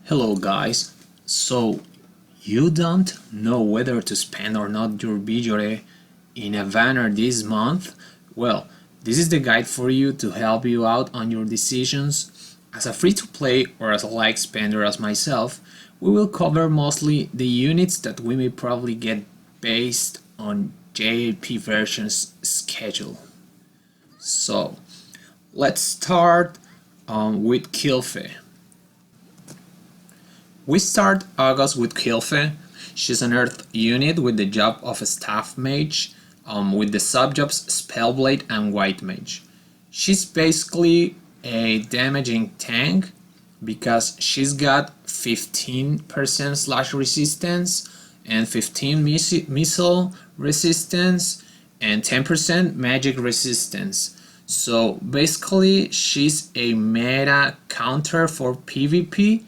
Hello guys, so you don't know whether to spend or not your budget in a banner this month? Well, this is the guide for you to help you out on your decisions. As a free-to-play or as a like spender as myself, we will cover mostly the units that we may probably get based on JP version's schedule. So, let's start with Kilfe. We start Argos with Kilfe. She's an earth unit with the job of a staff mage, with the subjobs Spellblade and White Mage. She's basically a damaging tank because she's got 15% slash resistance and 15 missile resistance and 10% magic resistance. So basically she's a meta counter for PvP.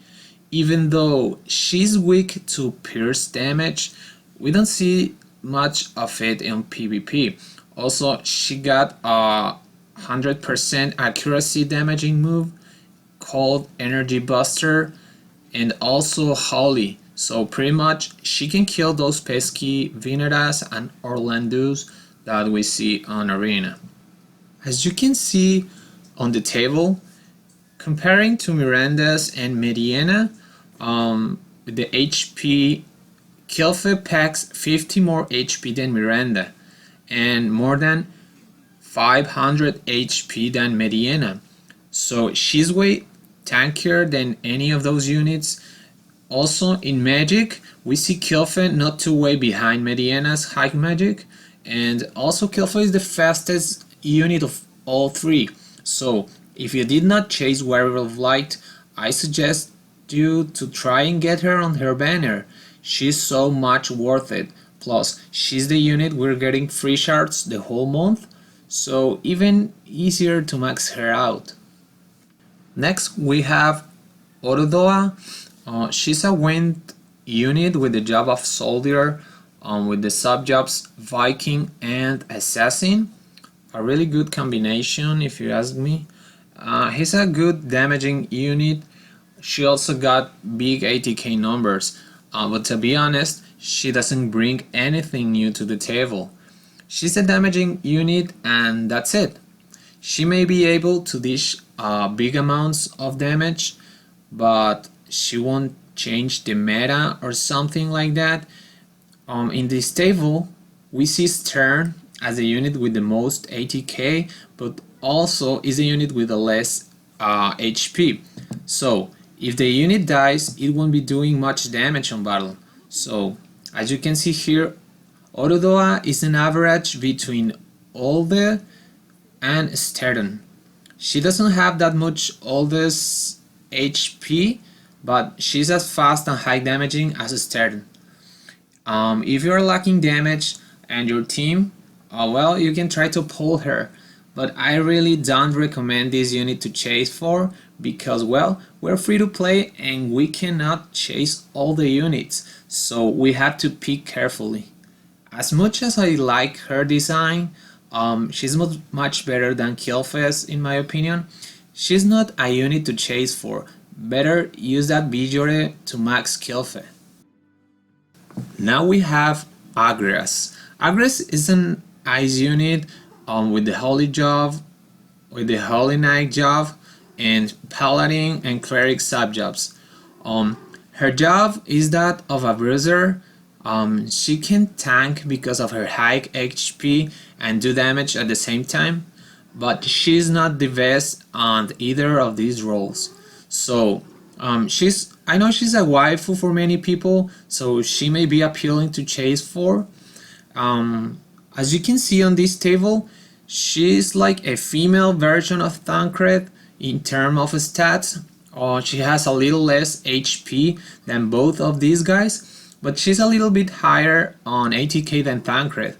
Even though she's weak to pierce damage, we don't see much of it in PvP. Also, she got a 100% accuracy damaging move called Energy Buster and also Holly. So pretty much she can kill those pesky Veneras and Orlandus that we see on Arena. As you can see on the table, comparing to Miranda's and Mediana, the HP, Kilfe packs 50 more HP than Miranda and more than 500 HP than Mediana. So she's way tankier than any of those units. Also in magic, we see Kilfe not too way behind Mediana's high magic, and also Kilfe is the fastest unit of all three. So if you did not chase Warrior of Light, I suggest you to try and get her on her banner. She's so much worth it. Plus, she's the unit we're getting free shards the whole month, so even easier to max her out. Next we have Orodoa. She's a wind unit with the job of soldier, with the subjobs Viking and Assassin. A really good combination if you ask me. He's a good damaging unit. She also got big ATK numbers, but to be honest, she doesn't bring anything new to the table. She's a damaging unit and that's it. She may be able to dish big amounts of damage, but she won't change the meta or something like that. In this table, we see Stern as a unit with the most ATK, but also is a unit with the less HP. So if the unit dies, it won't be doing much damage on battle. So as you can see here, Orodoa is an average between Olde and Stern. She doesn't have that much Olde's HP, but she's as fast and high damaging as Stern. If you're lacking damage and your team, well, you can try to pull her, but I really don't recommend this unit to chase for because, well, we're free to play and we cannot chase all the units, so we have to pick carefully. As much as I like her design, she's much better than Kilfe's in my opinion. She's not a unit to chase for. Better use that Bijore to max Kilfe. Now we have Agres. Agres is an ice unit with the Holy job, with the Holy Knight job, and Paladin and Cleric subjobs. Her job is that of a bruiser. She can tank because of her high HP and do damage at the same time, but she's not the best on either of these roles. So I know she's a waifu for many people, so she may be appealing to chase for. As you can see on this table, she's like a female version of Thancred in terms of stats. She has a little less HP than both of these guys, but she's a little bit higher on ATK than Thancred.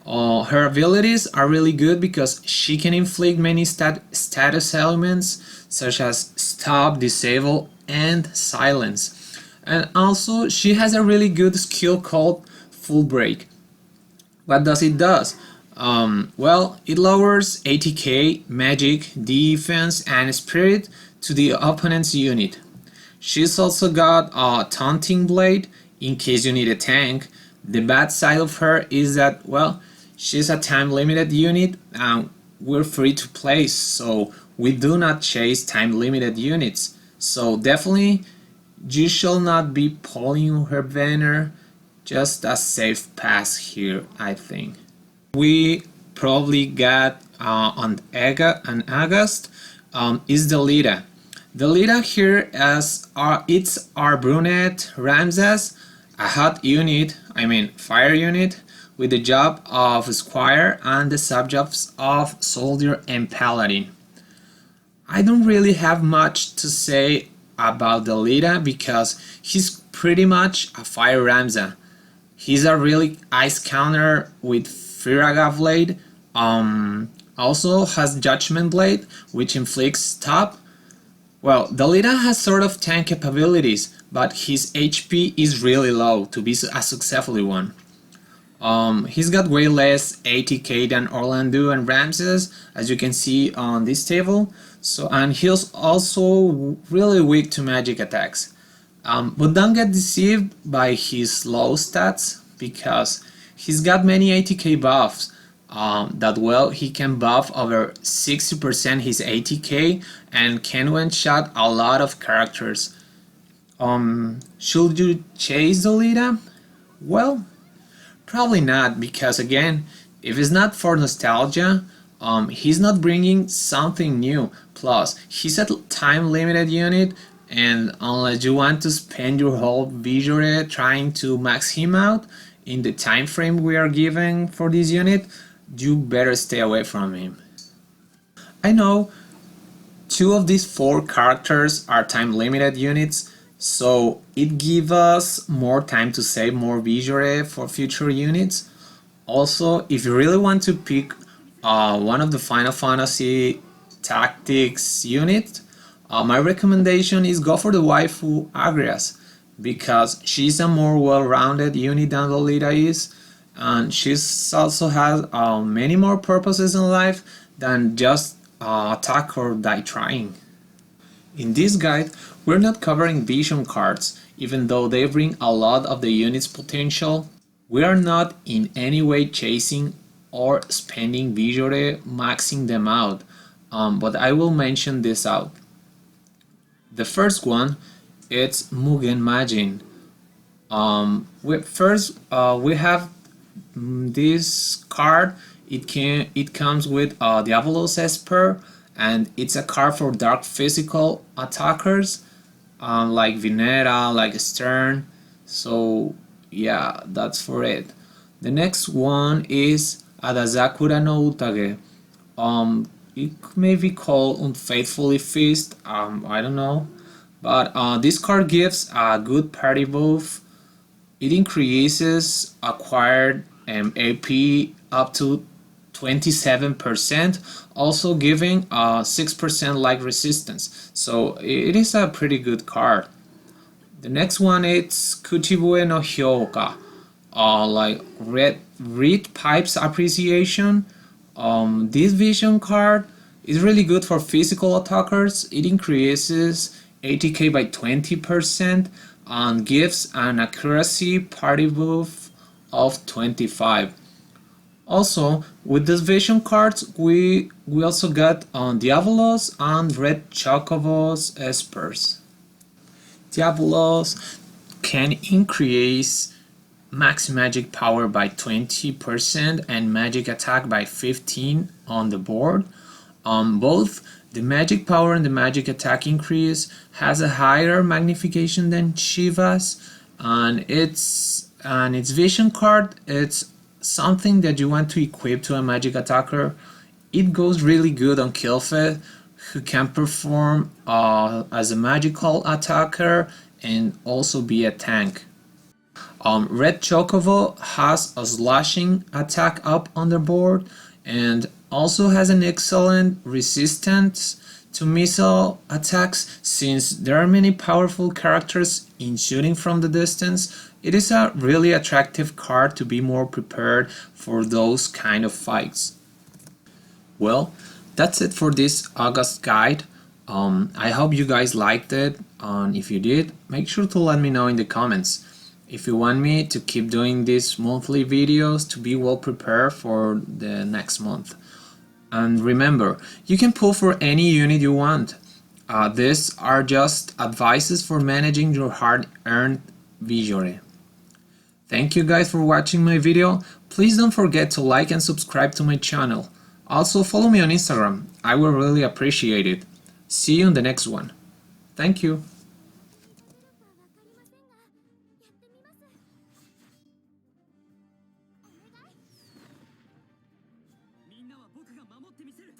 Her abilities are really good because she can inflict many status elements such as stop, disable, and silence. And also she has a really good skill called Full Break. What does it do? Well, it lowers ATK, magic, defense, and spirit to the opponent's unit. She's also got a taunting blade in case you need a tank. The bad side of her is that, well, she's a time limited unit and we're free to play, so we do not chase time limited units. So definitely you shall not be pulling her banner. Just a safe pass here, I think. We probably got on August is the Lita. The Lita here is it's our brunette Ramses, a hot unit, I mean fire unit, with the job of squire and the subjects of soldier and paladin. I don't really have much to say about the Lita because he's pretty much a fire Ramza. He's a really ice counter with Firaga Blade. Also has Judgment Blade, which inflicts top. Well, the Lita has sort of tank capabilities, but his HP is really low to be a successful one. He's got way less ATK than Orlando and Ramses, as you can see on this table. So, and he's also really weak to magic attacks. But don't get deceived by his low stats because he's got many ATK buffs. That well, he can buff over 60% his ATK and can one-shot a lot of characters. Should you chase the Lita? Well, probably not, because again, if it's not for nostalgia, he's not bringing something new. Plus, he's a time limited unit, and unless you want to spend your whole visual trying to max him out in the time frame we are giving for this unit, you better stay away from him. I know 2 of these 4 characters are time limited units, so it gives us more time to save more visual for future units. Also, if you really want to pick one of the Final Fantasy Tactics units, my recommendation is go for the waifu Agrias, because she's a more well-rounded unit than Lolita is, and she also has many more purposes in life than just attack or die trying. In this guide, we're not covering vision cards, even though they bring a lot of the unit's potential. We are not in any way chasing or spending visual maxing them out, but I will mention this out. The first one, it's Mugen Majin. We have this card. It comes with Diabolos Esper, and it's a card for dark physical attackers, like Vinera, like Stern. So yeah, that's for it. The next one is Adazakura no Utage. It may be called Unfaithfully Feast. I don't know, but this card gives a good party buff. It increases acquired AP up to 27%, also giving 6% like resistance. So it is a pretty good card. The next one is Kuchibue no Hyoka, like Read Pipes Appreciation. This vision card is really good for physical attackers. It increases ATK by 20% and gives an accuracy party buff of 25. Also, with this vision cards, we also got Diabolos and Red Chocobos Espers. Diabolos can increase max magic power by 20% and magic attack by 15 on the board. Both the magic power and the magic attack increase has a higher magnification than Shiva's, and its vision card, it's something that you want to equip to a magic attacker. It goes really good on Kilfed, who can perform as a magical attacker and also be a tank. Red Chocobo has a slashing attack up on the board and also has an excellent resistance to missile attacks. Since there are many powerful characters in shooting from the distance, it is a really attractive card to be more prepared for those kind of fights. Well, that's it for this August guide. I hope you guys liked it. And if you did, make sure to let me know in the comments. If you want me to keep doing these monthly videos to be well prepared for the next month. And remember, you can pull for any unit you want. These are just advices for managing your hard-earned visual. Thank you guys for watching my video. Please don't forget to like and subscribe to my channel. Also follow me on Instagram. I will really appreciate it. See you in the next one. Thank you. みんなは僕が守ってみせる。